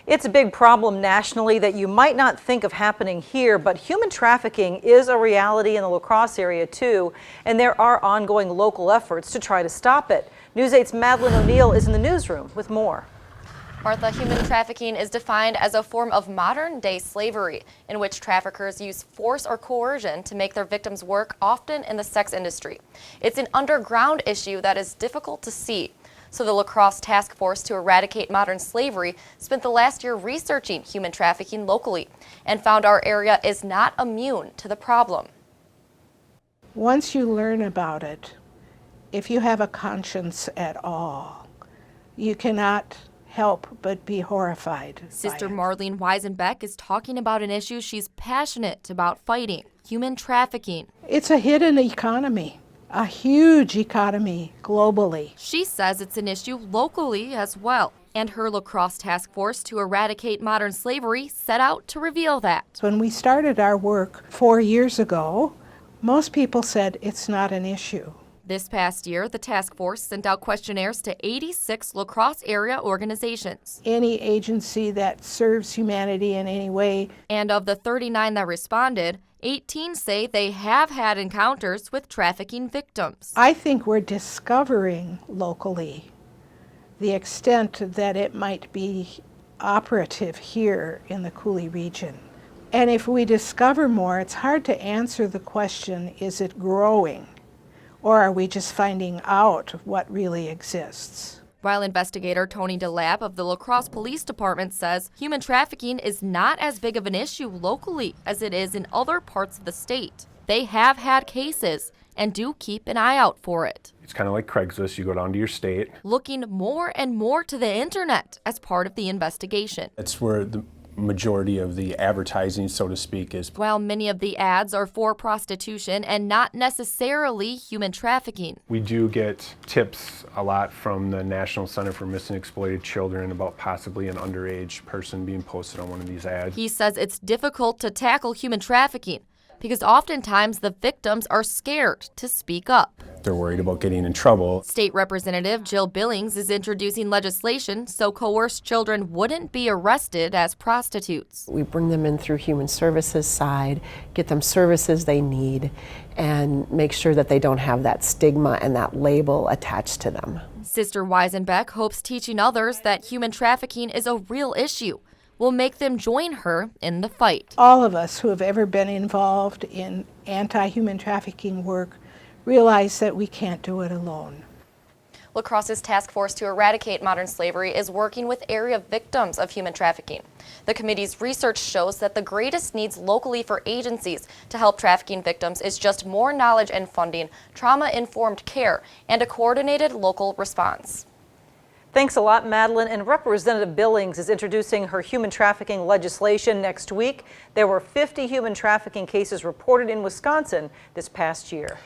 It's a big problem nationally that you might not think of happening here, but human trafficking is a reality in the La Crosse area too, and there are ongoing local efforts to try to stop it. News 8's Madeline O'Neill is in the newsroom with more. Martha, human trafficking is defined as a form of modern-day slavery in which traffickers use force or coercion to make their victims work, often in the sex industry. It's an underground issue that is difficult to see. So the La Crosse Task Force to Eradicate Modern Slavery spent the last year researching human trafficking locally and found our area is not immune to the problem. Once you learn about it, if you have a conscience at all, you cannot help but be horrified. Sister Marlene Weisenbeck is talking about an issue she's passionate about fighting: human trafficking. It's a hidden economy, a huge economy globally. She says it's an issue locally as well, and her La Crosse Task Force to Eradicate Modern Slavery set out to reveal that. When we started our work 4 years ago, most people said it's not an issue. This past year, the task force sent out questionnaires to 86 La Crosse area organizations. Any agency that serves humanity in any way. And of the 39 that responded, 18 say they have had encounters with trafficking victims. I think we're discovering locally the extent that it might be operative here in the Coulee region. And if we discover more, it's hard to answer the question, is it growing? Or are we just finding out what really exists? While investigator Tony DeLapp of the La Crosse Police Department says human trafficking is not as big of an issue locally as it is in other parts of the state. They have had cases and do keep an eye out for it. It's kind of like Craigslist. You go down to your state. Looking more and more to the internet as part of the investigation. That's where the majority of the advertising, so to speak, is. While many of the ads are for prostitution and not necessarily human trafficking. We do get tips a lot from the National Center for Missing and Exploited Children about possibly an underage person being posted on one of these ads. He says it's difficult to tackle human trafficking because oftentimes the victims are scared to speak up. They're worried about getting in trouble. State Representative Jill Billings is introducing legislation so coerced children wouldn't be arrested as prostitutes. We bring them in through human services side, get them services they need, and make sure that they don't have that stigma and that label attached to them. Sister Weisenbeck hopes teaching others that human trafficking is a real issue will make them join her in the fight. All of us who have ever been involved in anti-human trafficking work realize that we can't do it alone. La Crosse's task force to eradicate modern slavery is working with area victims of human trafficking. The committee's research shows that the greatest needs locally for agencies to help trafficking victims is just more knowledge and funding, trauma-informed care, and a coordinated local response. Thanks a lot, Madeline. And Representative Billings is introducing her human trafficking legislation next week. There were 50 human trafficking cases reported in Wisconsin this past year.